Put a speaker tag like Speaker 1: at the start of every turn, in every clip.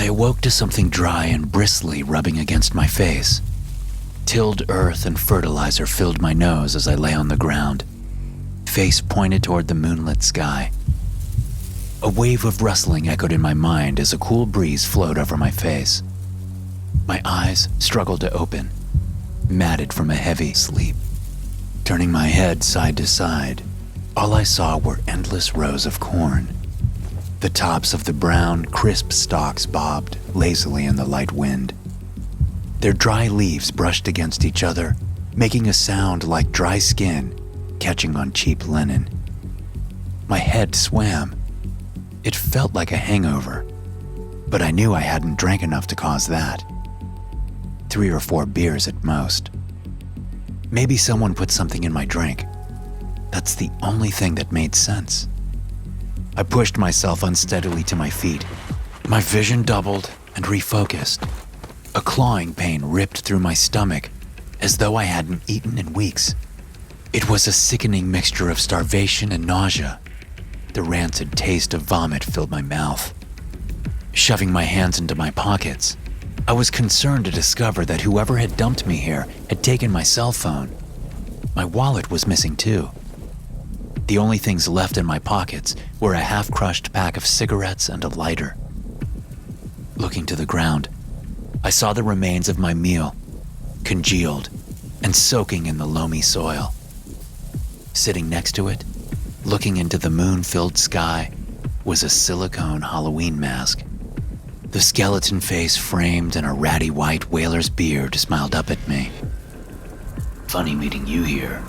Speaker 1: I awoke to something dry and bristly rubbing against my face. Tilled earth and fertilizer filled my nose as I lay on the ground, face pointed toward the moonlit sky. A wave of rustling echoed in my mind as a cool breeze flowed over my face. My eyes struggled to open, matted from a heavy sleep. Turning my head side to side, all I saw were endless rows of corn. The tops of the brown, crisp stalks bobbed lazily in the light wind. Their dry leaves brushed against each other, making a sound like dry skin catching on cheap linen. My head swam. It felt like a hangover, but I knew I hadn't drank enough to cause that. 3 or 4 beers at most. Maybe someone put something in my drink. That's the only thing that made sense. I pushed myself unsteadily to my feet. My vision doubled and refocused. A clawing pain ripped through my stomach as though I hadn't eaten in weeks. It was a sickening mixture of starvation and nausea. The rancid taste of vomit filled my mouth. Shoving my hands into my pockets, I was concerned to discover that whoever had dumped me here had taken my cell phone. My wallet was missing too. The only things left in my pockets were a half-crushed pack of cigarettes and a lighter. Looking to the ground, I saw the remains of my meal, congealed and soaking in the loamy soil. Sitting next to it, looking into the moon-filled sky, was a silicone Halloween mask. The skeleton face framed in a ratty white whaler's beard smiled up at me. "Funny meeting you here,"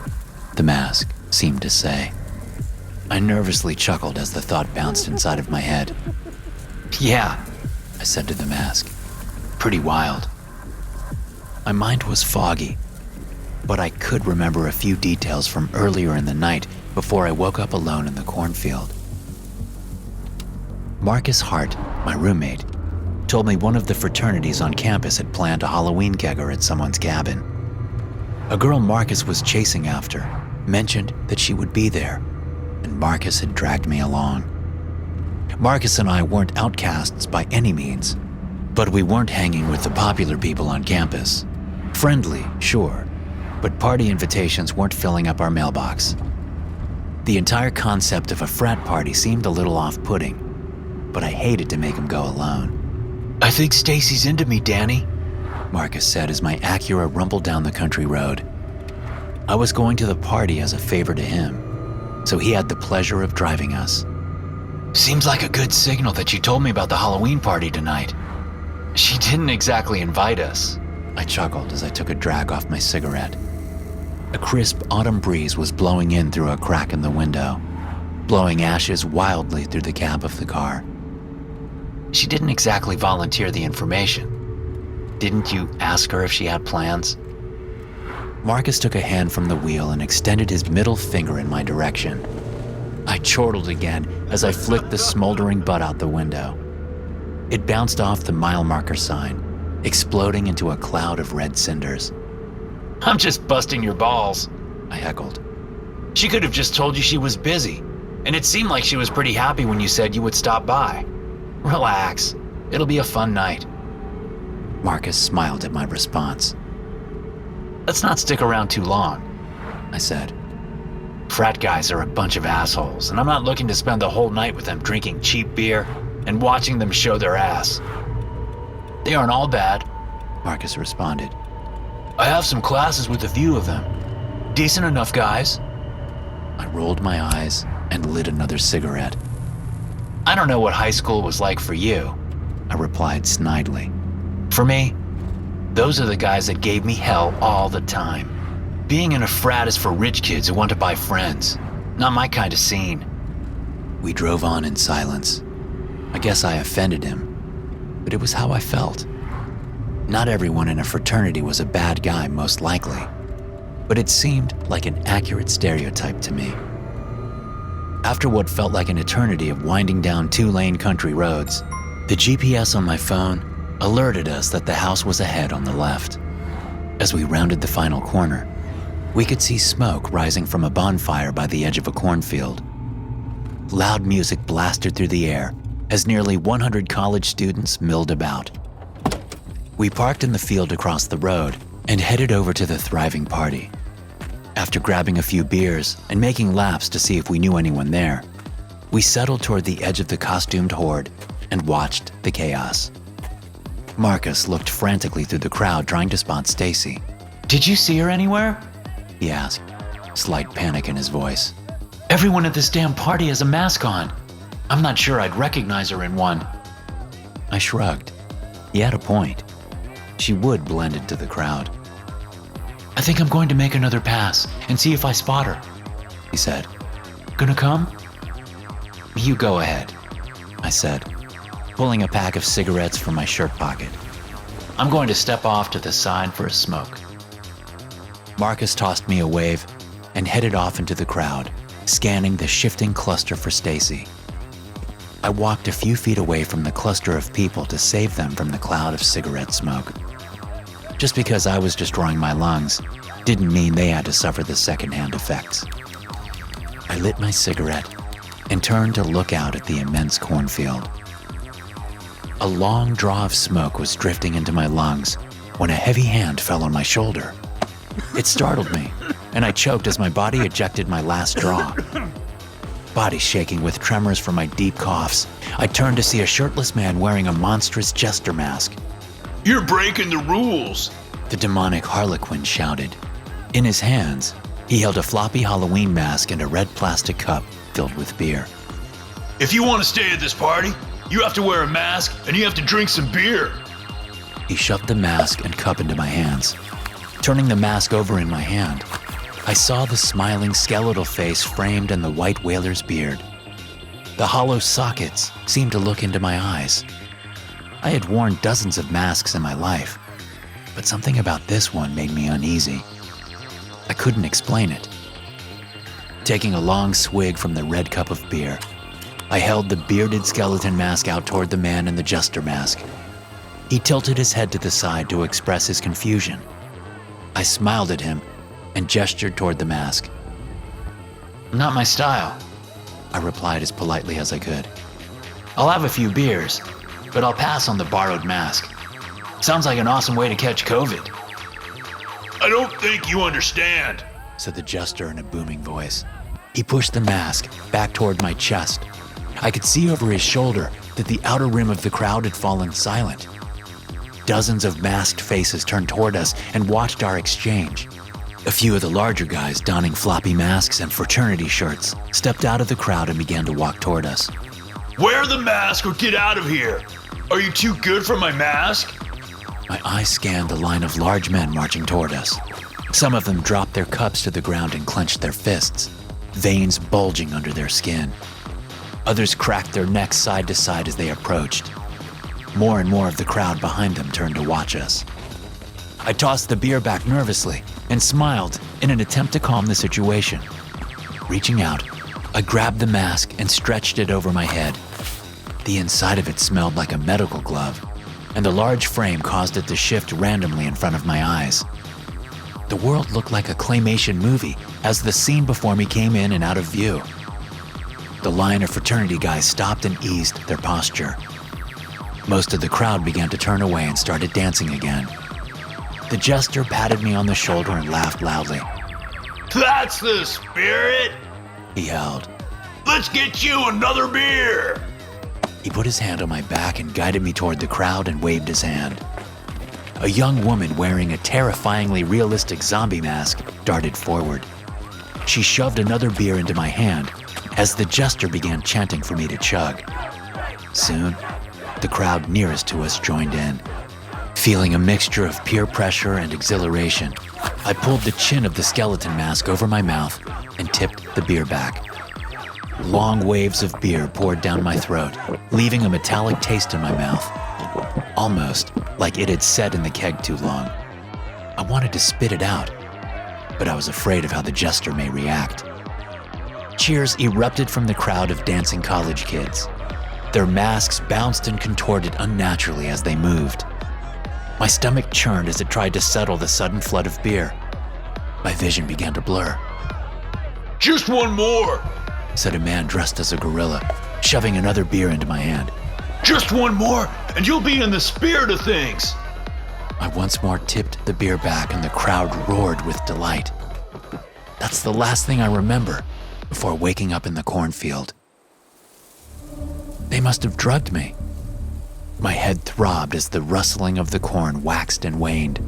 Speaker 1: the mask seemed to say. I nervously chuckled as the thought bounced inside of my head. "Yeah," I said to the mask. "Pretty wild." My mind was foggy, but I could remember a few details from earlier in the night before I woke up alone in the cornfield. Marcus Hart, my roommate, told me one of the fraternities on campus had planned a Halloween kegger at someone's cabin. A girl Marcus was chasing after mentioned that she would be there, and Marcus had dragged me along. Marcus and I weren't outcasts by any means, but we weren't hanging with the popular people on campus. Friendly, sure, but party invitations weren't filling up our mailbox. The entire concept of a frat party seemed a little off-putting, but I hated to make him go alone. "I think Stacy's into me, Danny," Marcus said as my Acura rumbled down the country road. I was going to the party as a favor to him, so he had the pleasure of driving us. "Seems like a good signal that you told me about the Halloween party tonight. She didn't exactly invite us," I chuckled as I took a drag off my cigarette. A crisp autumn breeze was blowing in through a crack in the window, blowing ashes wildly through the cab of the car. "She didn't exactly volunteer the information. Didn't you ask her if she had plans?" Marcus took a hand from the wheel and extended his middle finger in my direction. I chortled again as I flicked the smoldering butt out the window. It bounced off the mile marker sign, exploding into a cloud of red cinders. "I'm just busting your balls," I heckled. "She could have just told you she was busy, and it seemed like she was pretty happy when you said you would stop by. Relax, it'll be a fun night." Marcus smiled at my response. "Let's not stick around too long," I said. "Frat guys are a bunch of assholes, and I'm not looking to spend the whole night with them drinking cheap beer and watching them show their ass." "They aren't all bad," Marcus responded. "I have some classes with a few of them. Decent enough guys." I rolled my eyes and lit another cigarette. "I don't know what high school was like for you," I replied snidely. "For me, those are the guys that gave me hell all the time. Being in a frat is for rich kids who want to buy friends. Not my kind of scene." We drove on in silence. I guess I offended him, but it was how I felt. Not everyone in a fraternity was a bad guy, most likely, but it seemed like an accurate stereotype to me. After what felt like an eternity of winding down 2-lane country roads, the GPS on my phone alerted us that the house was ahead on the left. As we rounded the final corner, we could see smoke rising from a bonfire by the edge of a cornfield. Loud music blasted through the air, as nearly 100 college students milled about. We parked in the field across the road and headed over to the thriving party. After grabbing a few beers and making laps to see if we knew anyone there, we settled toward the edge of the costumed horde and watched the chaos. Marcus looked frantically through the crowd trying to spot Stacy. "Did you see her anywhere?" he asked, slight panic in his voice. "Everyone at this damn party has a mask on. I'm not sure I'd recognize her in one." I shrugged. He had a point. She would blend into the crowd. "I think I'm going to make another pass and see if I spot her," he said. "Gonna come?" "You go ahead," I said, pulling a pack of cigarettes from my shirt pocket. "I'm going to step off to the side for a smoke." Marcus tossed me a wave and headed off into the crowd, scanning the shifting cluster for Stacy. I walked a few feet away from the cluster of people to save them from the cloud of cigarette smoke. Just because I was destroying my lungs didn't mean they had to suffer the secondhand effects. I lit my cigarette and turned to look out at the immense cornfield. A long draw of smoke was drifting into my lungs when a heavy hand fell on my shoulder. It startled me, and I choked as my body ejected my last draw. Body shaking with tremors from my deep coughs, I turned to see a shirtless man wearing a monstrous jester mask.
Speaker 2: "You're breaking the rules,"
Speaker 1: the demonic harlequin shouted. In his hands, he held a floppy Halloween mask and a red plastic cup filled with beer.
Speaker 2: "If you want to stay at this party, you have to wear a mask and you have to drink some beer."
Speaker 1: He shoved the mask and cup into my hands. Turning the mask over in my hand, I saw the smiling skeletal face framed in the white whaler's beard. The hollow sockets seemed to look into my eyes. I had worn dozens of masks in my life, but something about this one made me uneasy. I couldn't explain it. Taking a long swig from the red cup of beer, I held the bearded skeleton mask out toward the man in the jester mask. He tilted his head to the side to express his confusion. I smiled at him and gestured toward the mask. "Not my style," I replied as politely as I could. "I'll have a few beers, but I'll pass on the borrowed mask. Sounds like an awesome way to catch COVID."
Speaker 2: "I don't think you understand,"
Speaker 1: said the jester in a booming voice. He pushed the mask back toward my chest. I could see over his shoulder that the outer rim of the crowd had fallen silent. Dozens of masked faces turned toward us and watched our exchange. A few of the larger guys donning floppy masks and fraternity shirts stepped out of the crowd and began to walk toward us.
Speaker 2: "Wear the mask or get out of here. Are you too good for my mask?"
Speaker 1: My eyes scanned the line of large men marching toward us. Some of them dropped their cups to the ground and clenched their fists, veins bulging under their skin. Others cracked their necks side to side as they approached. More and more of the crowd behind them turned to watch us. I tossed the beer back nervously and smiled in an attempt to calm the situation. Reaching out, I grabbed the mask and stretched it over my head. The inside of it smelled like a medical glove, and the large frame caused it to shift randomly in front of my eyes. The world looked like a claymation movie as the scene before me came in and out of view. The line of fraternity guys stopped and eased their posture. Most of the crowd began to turn away and started dancing again. The jester patted me on the shoulder and laughed loudly.
Speaker 2: "That's the spirit,"
Speaker 1: he yelled.
Speaker 2: "Let's get you another beer."
Speaker 1: He put his hand on my back and guided me toward the crowd and waved his hand. A young woman wearing a terrifyingly realistic zombie mask darted forward. She shoved another beer into my hand as the jester began chanting for me to chug. Soon, the crowd nearest to us joined in. Feeling a mixture of peer pressure and exhilaration, I pulled the chin of the skeleton mask over my mouth and tipped the beer back. Long waves of beer poured down my throat, leaving a metallic taste in my mouth, almost like it had sat in the keg too long. I wanted to spit it out, but I was afraid of how the jester may react. Cheers erupted from the crowd of dancing college kids. Their masks bounced and contorted unnaturally as they moved. My stomach churned as it tried to settle the sudden flood of beer. My vision began to blur.
Speaker 2: "Just one more,"
Speaker 1: said a man dressed as a gorilla, shoving another beer into my hand.
Speaker 2: Just one more, and you'll be in the spirit of things.
Speaker 1: I once more tipped the beer back and the crowd roared with delight. That's the last thing I remember before waking up in the cornfield. They must have drugged me. My head throbbed as the rustling of the corn waxed and waned.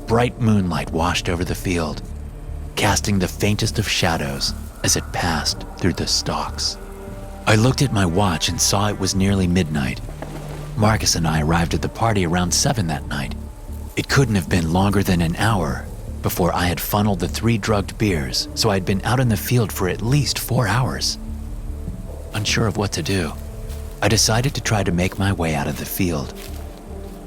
Speaker 1: Bright moonlight washed over the field, casting the faintest of shadows as it passed through the stalks. I looked at my watch and saw it was nearly midnight. Marcus and I arrived at the party around 7 that night. It couldn't have been longer than an hour before I had funneled the 3 drugged beers, so I'd been out in the field for at least 4 hours. Unsure of what to do, I decided to try to make my way out of the field.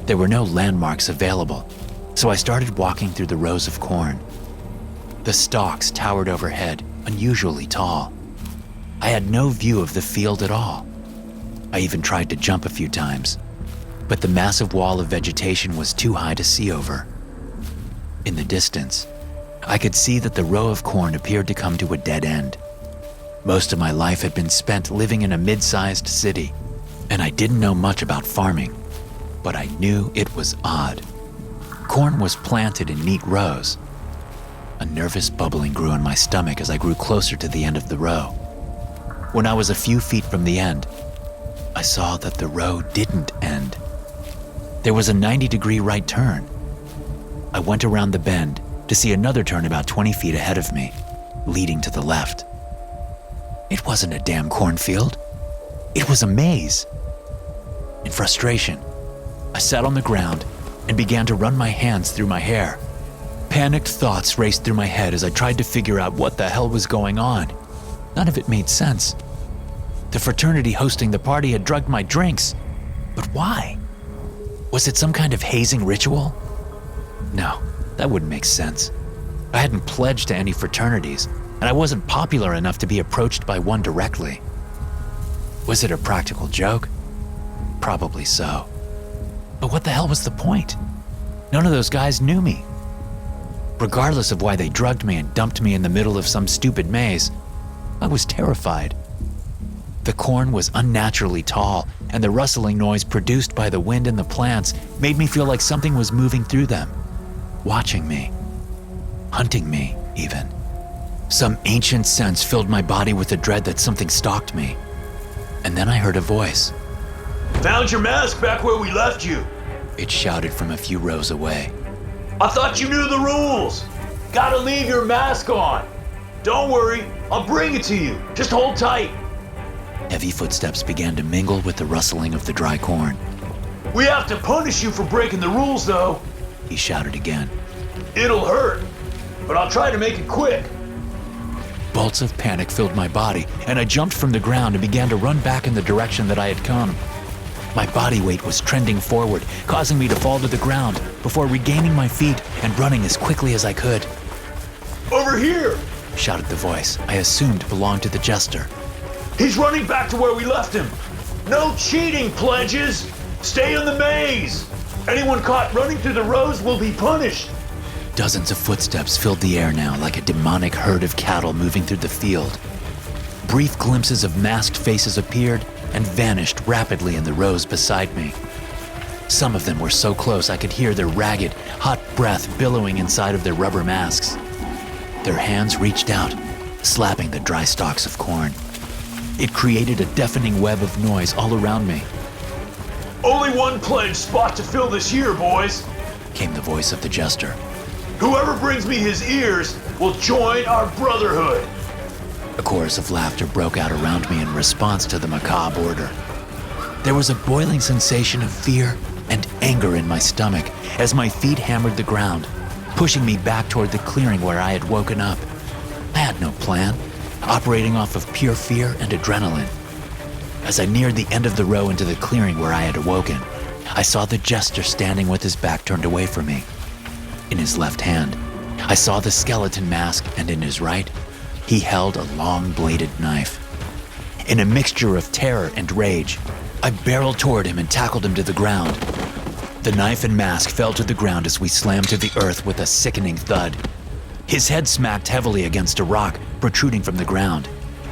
Speaker 1: There were no landmarks available, so I started walking through the rows of corn. The stalks towered overhead, unusually tall. I had no view of the field at all. I even tried to jump a few times, but the massive wall of vegetation was too high to see over. In the distance, I could see that the row of corn appeared to come to a dead end. Most of my life had been spent living in a mid-sized city, and I didn't know much about farming, but I knew it was odd. Corn was planted in neat rows. A nervous bubbling grew in my stomach as I grew closer to the end of the row. When I was a few feet from the end, I saw that the row didn't end. There was a 90-degree right turn. I went around the bend to see another turn about 20 feet ahead of me, leading to the left. It wasn't a damn cornfield. It was a maze. In frustration, I sat on the ground and began to run my hands through my hair. Panicked thoughts raced through my head as I tried to figure out what the hell was going on. None of it made sense. The fraternity hosting the party had drugged my drinks, but why? Was it some kind of hazing ritual? No, that wouldn't make sense. I hadn't pledged to any fraternities, and I wasn't popular enough to be approached by one directly. Was it a practical joke? Probably so. But what the hell was the point? None of those guys knew me. Regardless of why they drugged me and dumped me in the middle of some stupid maze, I was terrified. The corn was unnaturally tall, and the rustling noise produced by the wind and the plants made me feel like something was moving through them, watching me, hunting me even. Some ancient sense filled my body with the dread that something stalked me. And then I heard a voice.
Speaker 2: Found your mask back where we left you.
Speaker 1: It shouted from a few rows away.
Speaker 2: I thought you knew the rules. Gotta leave your mask on. Don't worry, I'll bring it to you. Just hold tight.
Speaker 1: Heavy footsteps began to mingle with the rustling of the dry corn.
Speaker 2: We have to punish you for breaking the rules, though.
Speaker 1: He shouted again.
Speaker 2: It'll hurt, but I'll try to make it quick.
Speaker 1: Bolts of panic filled my body, and I jumped from the ground and began to run back in the direction that I had come. My body weight was trending forward, causing me to fall to the ground before regaining my feet and running as quickly as I could.
Speaker 2: Over here,
Speaker 1: shouted the voice I assumed belonged to the jester.
Speaker 2: He's running back to where we left him. No cheating, pledges. Stay in the maze. Anyone caught running through the rows will be punished.
Speaker 1: Dozens of footsteps filled the air now like a demonic herd of cattle moving through the field. Brief glimpses of masked faces appeared and vanished rapidly in the rows beside me. Some of them were so close I could hear their ragged, hot breath billowing inside of their rubber masks. Their hands reached out, slapping the dry stalks of corn. It created a deafening web of noise all around me.
Speaker 2: Only one pledge spot to fill this year, boys,
Speaker 1: came the voice of the jester.
Speaker 2: Whoever brings me his ears will join our brotherhood.
Speaker 1: A chorus of laughter broke out around me in response to the macabre order. There was a boiling sensation of fear and anger in my stomach as my feet hammered the ground, pushing me back toward the clearing where I had woken up. I had no plan, operating off of pure fear and adrenaline. As I neared the end of the row into the clearing where I had awoken, I saw the jester standing with his back turned away from me. In his left hand, I saw the skeleton mask, and in his right, he held a long-bladed knife. In a mixture of terror and rage, I barreled toward him and tackled him to the ground. The knife and mask fell to the ground as we slammed to the earth with a sickening thud. His head smacked heavily against a rock protruding from the ground.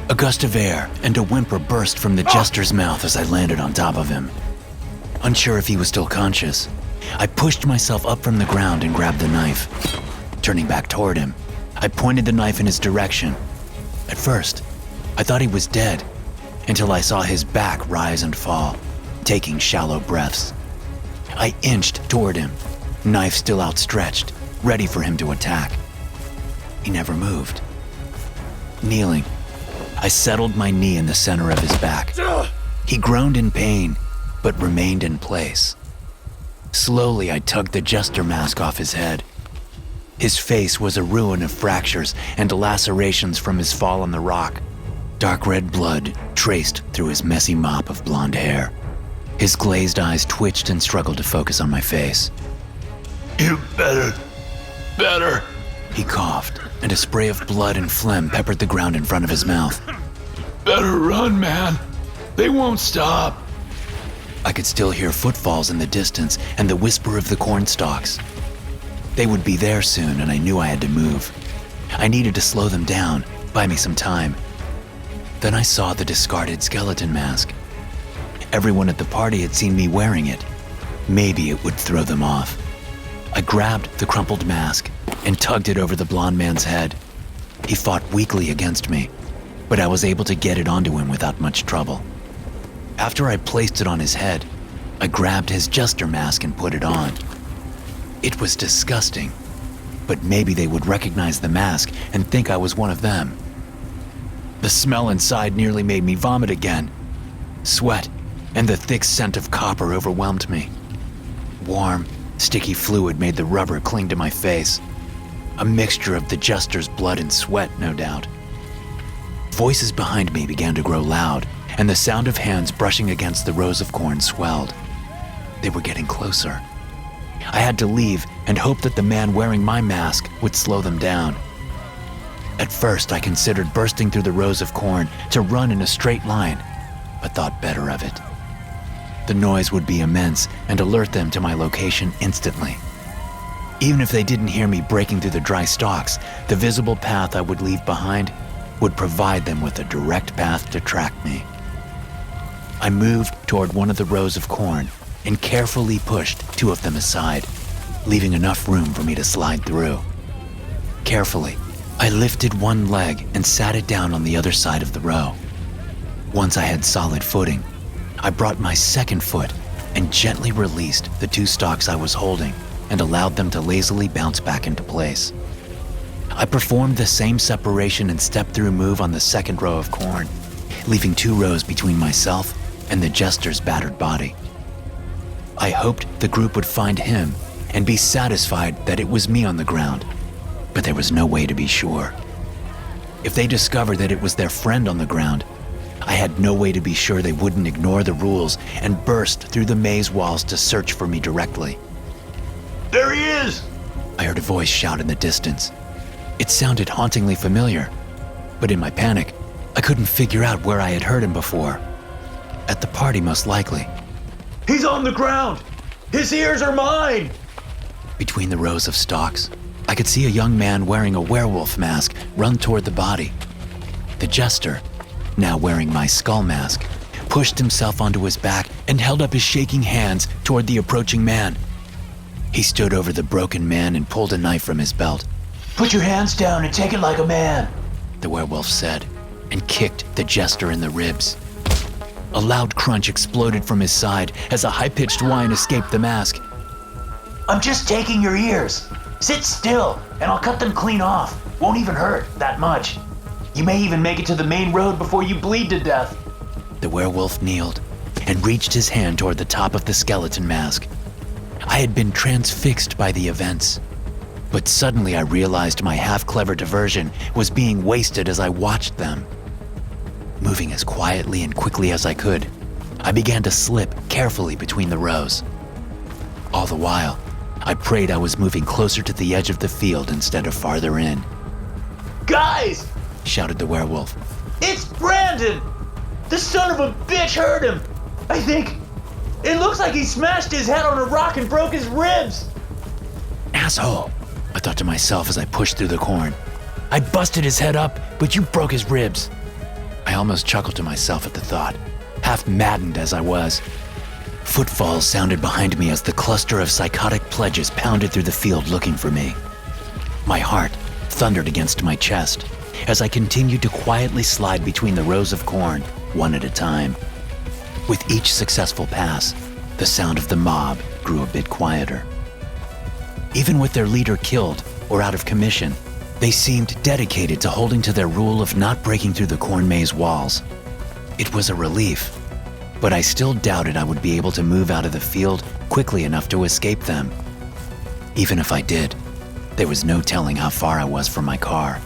Speaker 1: A gust of air and a whimper burst from the jester's mouth as I landed on top of him. Unsure if he was still conscious, I pushed myself up from the ground and grabbed the knife. Turning back toward him, I pointed the knife in his direction. At first, I thought he was dead, until I saw his back rise and fall, taking shallow breaths. I inched toward him, knife still outstretched, ready for him to attack. He never moved. Kneeling, I settled my knee in the center of his back. He groaned in pain, but remained in place. Slowly, I tugged the jester mask off his head. His face was a ruin of fractures and lacerations from his fall on the rock. Dark red blood traced through his messy mop of blonde hair. His glazed eyes twitched and struggled to focus on my face.
Speaker 2: You better,
Speaker 1: He coughed, and a spray of blood and phlegm peppered the ground in front of his mouth.
Speaker 2: better run, man. They won't stop.
Speaker 1: I could still hear footfalls in the distance and the whisper of the corn stalks. They would be there soon, and I knew I had to move. I needed to slow them down, buy me some time. Then I saw the discarded skeleton mask. Everyone at the party had seen me wearing it. Maybe it would throw them off. I grabbed the crumpled mask and tugged it over the blonde man's head. He fought weakly against me, but I was able to get it onto him without much trouble. After I placed it on his head, I grabbed his jester mask and put it on. It was disgusting, but maybe they would recognize the mask and think I was one of them. The smell inside nearly made me vomit again. Sweat and the thick scent of copper overwhelmed me. Warm, sticky fluid made the rubber cling to my face. A mixture of the jester's blood and sweat, no doubt. Voices behind me began to grow loud, and the sound of hands brushing against the rows of corn swelled. They were getting closer. I had to leave and hope that the man wearing my mask would slow them down. At first, I considered bursting through the rows of corn to run in a straight line, but thought better of it. The noise would be immense and alert them to my location instantly. Even if they didn't hear me breaking through the dry stalks, the visible path I would leave behind would provide them with a direct path to track me. I moved toward one of the rows of corn and carefully pushed two of them aside, leaving enough room for me to slide through. Carefully, I lifted one leg and sat it down on the other side of the row. Once I had solid footing, I brought my second foot and gently released the two stalks I was holding and allowed them to lazily bounce back into place. I performed the same separation and step-through move on the second row of corn, leaving 2 rows between myself and the jester's battered body. I hoped the group would find him and be satisfied that it was me on the ground, but there was no way to be sure. If they discovered that it was their friend on the ground, I had no way to be sure they wouldn't ignore the rules and burst through the maze walls to search for me directly.
Speaker 2: There he is!
Speaker 1: I heard a voice shout in the distance. It sounded hauntingly familiar, but in my panic, I couldn't figure out where I had heard him before. At the party, most likely.
Speaker 2: He's on the ground! His ears are mine!
Speaker 1: Between the rows of stalks, I could see a young man wearing a werewolf mask run toward the body. The jester, now wearing my skull mask, pushed himself onto his back and held up his shaking hands toward the approaching man. He stood over the broken man and pulled a knife from his belt.
Speaker 2: Put your hands down and take it like a man,
Speaker 1: the werewolf said, and kicked the jester in the ribs. A loud crunch exploded from his side as a high-pitched whine escaped the mask.
Speaker 2: I'm just taking your ears. Sit still, and I'll cut them clean off. Won't even hurt that much. You may even make it to the main road before you bleed to death.
Speaker 1: The werewolf kneeled and reached his hand toward the top of the skeleton mask. I had been transfixed by the events, but suddenly I realized my half-clever diversion was being wasted as I watched them. Moving as quietly and quickly as I could, I began to slip carefully between the rows. All the while, I prayed I was moving closer to the edge of the field instead of farther in.
Speaker 2: Guys!
Speaker 1: Shouted the werewolf.
Speaker 2: It's Brandon! The son of a bitch hurt him! I think. It looks like he smashed his head on a rock and broke his ribs!
Speaker 1: Asshole, I thought to myself as I pushed through the corn. I busted his head up, but you broke his ribs. almost chuckled to myself at the thought, half maddened as I was. Footfalls sounded behind me as the cluster of psychotic pledges pounded through the field looking for me. My heart thundered against my chest as I continued to quietly slide between the rows of corn, one at a time. With each successful pass, the sound of the mob grew a bit quieter. Even with their leader killed or out of commission, they seemed dedicated to holding to their rule of not breaking through the corn maze walls. It was a relief, but I still doubted I would be able to move out of the field quickly enough to escape them. Even if I did, there was no telling how far I was from my car.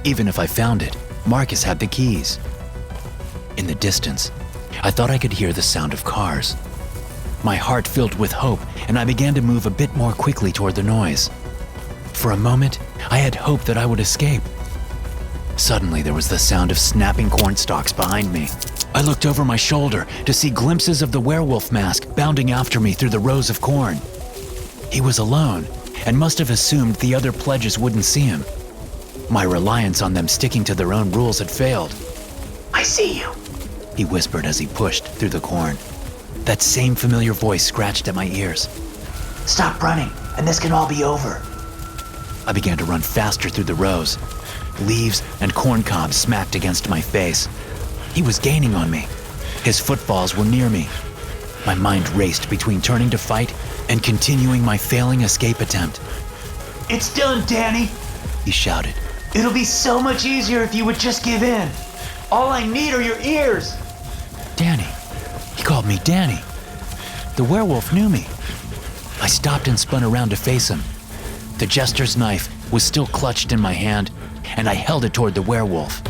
Speaker 1: Even if I found it, Marcus had the keys. In the distance, I thought I could hear the sound of cars. My heart filled with hope, and I began to move a bit more quickly toward the noise. For a moment, I had hope that I would escape. Suddenly, there was the sound of snapping corn stalks behind me. I looked over my shoulder to see glimpses of the werewolf mask bounding after me through the rows of corn. He was alone and must have assumed the other pledges wouldn't see him. My reliance on them sticking to their own rules had failed.
Speaker 2: I see you,
Speaker 1: he whispered as he pushed through the corn. That same familiar voice scratched at my ears.
Speaker 2: Stop running, and this can all be over.
Speaker 1: I began to run faster through the rows. Leaves and corn cobs smacked against my face. He was gaining on me. His footfalls were near me. My mind raced between turning to fight and continuing my failing escape attempt.
Speaker 2: It's done, Danny,
Speaker 1: he shouted.
Speaker 2: It'll be so much easier if you would just give in. All I need are your ears.
Speaker 1: Danny. He called me Danny. The werewolf knew me. I stopped and spun around to face him. The jester's knife was still clutched in my hand, and I held it toward the werewolf.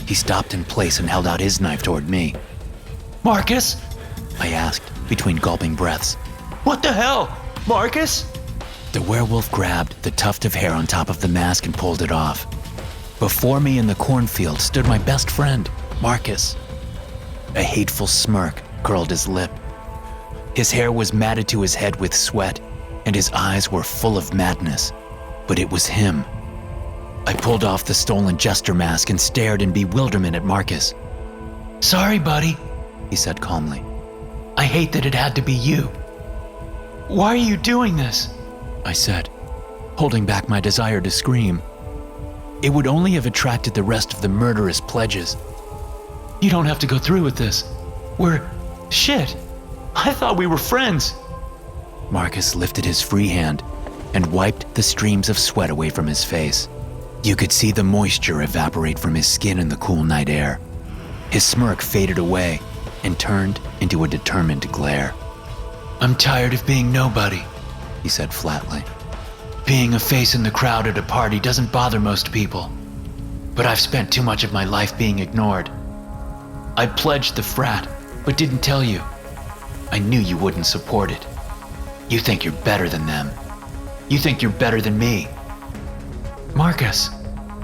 Speaker 1: He stopped in place and held out his knife toward me.
Speaker 2: Marcus?
Speaker 1: I asked, between gulping breaths.
Speaker 2: What the hell? Marcus?
Speaker 1: The werewolf grabbed the tuft of hair on top of the mask and pulled it off. Before me in the cornfield stood my best friend, Marcus. A hateful smirk curled his lip. His hair was matted to his head with sweat, and his eyes were full of madness. But it was him. I pulled off the stolen jester mask and stared in bewilderment at Marcus.
Speaker 2: Sorry, buddy,
Speaker 1: he said calmly.
Speaker 2: I hate that it had to be you. Why are you doing this?
Speaker 1: I said, holding back my desire to scream. It would only have attracted the rest of the murderous pledges.
Speaker 2: You don't have to go through with this. Shit. I thought we were friends.
Speaker 1: Marcus lifted his free hand and wiped the streams of sweat away from his face. You could see the moisture evaporate from his skin in the cool night air. His smirk faded away and turned into a determined glare.
Speaker 2: I'm tired of being nobody,
Speaker 1: he said flatly.
Speaker 2: Being a face in the crowd at a party doesn't bother most people. But I've spent too much of my life being ignored. I pledged the frat, but didn't tell you. I knew you wouldn't support it. You think you're better than them. You think you're better than me. Marcus,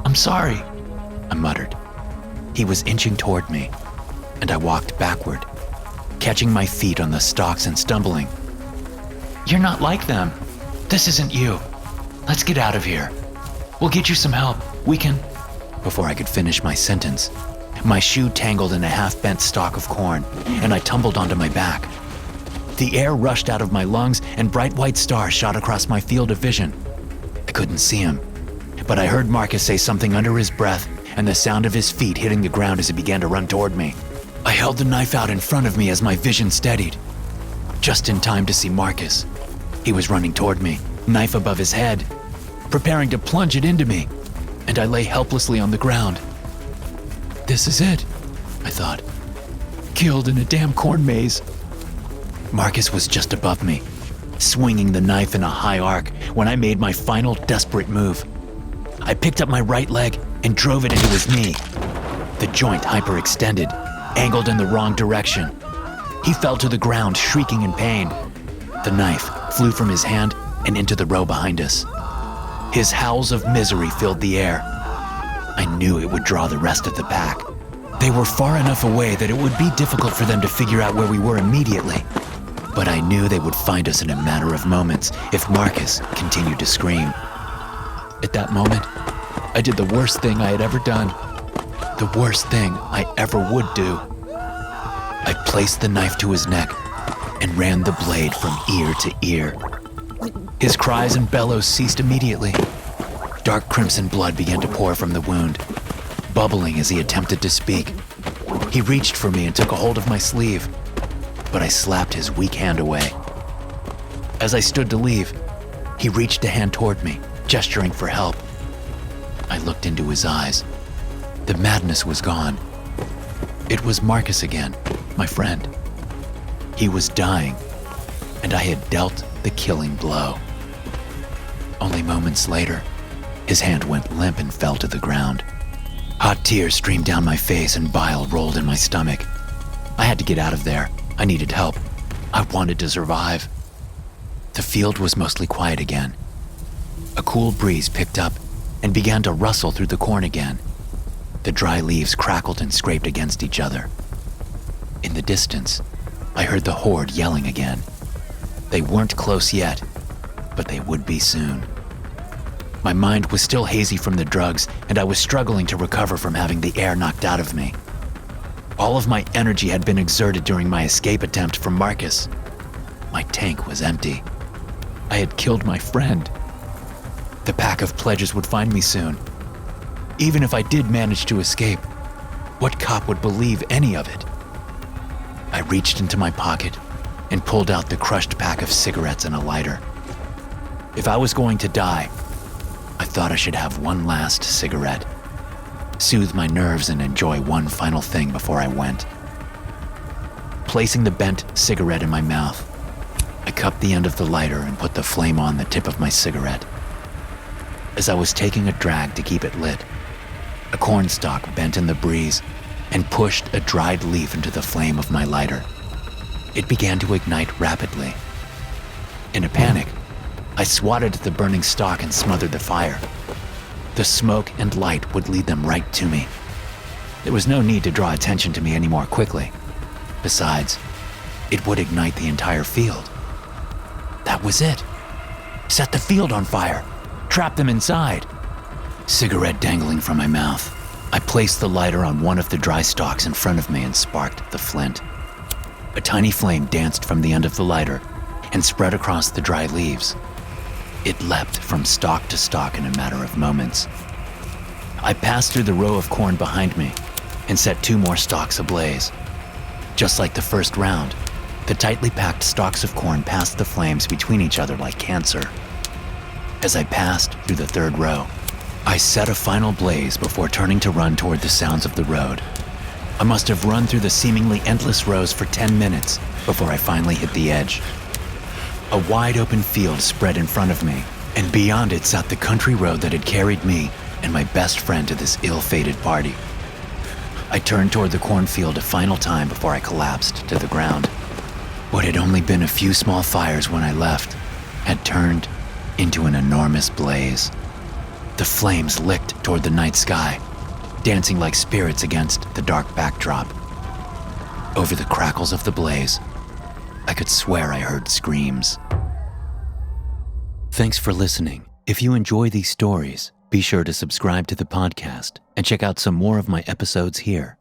Speaker 2: I'm sorry,
Speaker 1: I muttered. He was inching toward me, and I walked backward, catching my feet on the stalks and stumbling.
Speaker 2: You're not like them. This isn't you. Let's get out of here. We'll get you some help. We can...
Speaker 1: Before I could finish my sentence, my shoe tangled in a half-bent stalk of corn, and I tumbled onto my back. The air rushed out of my lungs, and bright white stars shot across my field of vision. I couldn't see him, but I heard Marcus say something under his breath and the sound of his feet hitting the ground as he began to run toward me. I held the knife out in front of me as my vision steadied, just in time to see Marcus. He was running toward me, knife above his head, preparing to plunge it into me, and I lay helplessly on the ground. This is it, I thought. Killed in a damn corn maze. Marcus was just above me, swinging the knife in a high arc when I made my final desperate move. I picked up my right leg and drove it into his knee. The joint hyperextended, angled in the wrong direction. He fell to the ground, shrieking in pain. The knife flew from his hand and into the row behind us. His howls of misery filled the air. I knew it would draw the rest of the pack. They were far enough away that it would be difficult for them to figure out where we were immediately. But I knew they would find us in a matter of moments if Marcus continued to scream. At that moment, I did the worst thing I had ever done. The worst thing I ever would do. I placed the knife to his neck and ran the blade from ear to ear. His cries and bellows ceased immediately. Dark crimson blood began to pour from the wound, bubbling as he attempted to speak. He reached for me and took a hold of my sleeve, but I slapped his weak hand away. As I stood to leave, he reached a hand toward me, gesturing for help. I looked into his eyes. The madness was gone. It was Marcus again, my friend. He was dying, and I had dealt the killing blow. Only moments later, his hand went limp and fell to the ground. Hot tears streamed down my face and bile rolled in my stomach. I had to get out of there. I needed help. I wanted to survive. The field was mostly quiet again. A cool breeze picked up and began to rustle through the corn again. The dry leaves crackled and scraped against each other. In the distance, I heard the horde yelling again. They weren't close yet, but they would be soon. My mind was still hazy from the drugs, and I was struggling to recover from having the air knocked out of me. All of my energy had been exerted during my escape attempt from Marcus. My tank was empty. I had killed my friend. The pack of pledges would find me soon. Even if I did manage to escape, what cop would believe any of it? I reached into my pocket and pulled out the crushed pack of cigarettes and a lighter. If I was going to die, I thought I should have one last cigarette, soothe my nerves and enjoy one final thing before I went. Placing the bent cigarette in my mouth, I cupped the end of the lighter and put the flame on the tip of my cigarette. As I was taking a drag to keep it lit, a cornstalk bent in the breeze and pushed a dried leaf into the flame of my lighter. It began to ignite rapidly. In a panic, I swatted at the burning stalk and smothered the fire. The smoke and light would lead them right to me. There was no need to draw attention to me any more quickly. Besides, it would ignite the entire field. That was it. Set the field on fire. Trap them inside. Cigarette dangling from my mouth, I placed the lighter on one of the dry stalks in front of me and sparked the flint. A tiny flame danced from the end of the lighter and spread across the dry leaves. It leapt from stalk to stalk in a matter of moments. I passed through the row of corn behind me and set 2 more stalks ablaze. Just like the first round, the tightly packed stalks of corn passed the flames between each other like cancer. As I passed through the 3rd row, I set a final blaze before turning to run toward the sounds of the road. I must have run through the seemingly endless rows for 10 minutes before I finally hit the edge. A wide open field spread in front of me, and beyond it sat the country road that had carried me and my best friend to this ill-fated party. I turned toward the cornfield a final time before I collapsed to the ground. What had only been a few small fires when I left had turned into an enormous blaze. The flames licked toward the night sky, dancing like spirits against the dark backdrop. Over the crackles of the blaze, I could swear I heard screams. Thanks for listening. If you enjoy these stories, be sure to subscribe to the podcast and check out some more of my episodes here.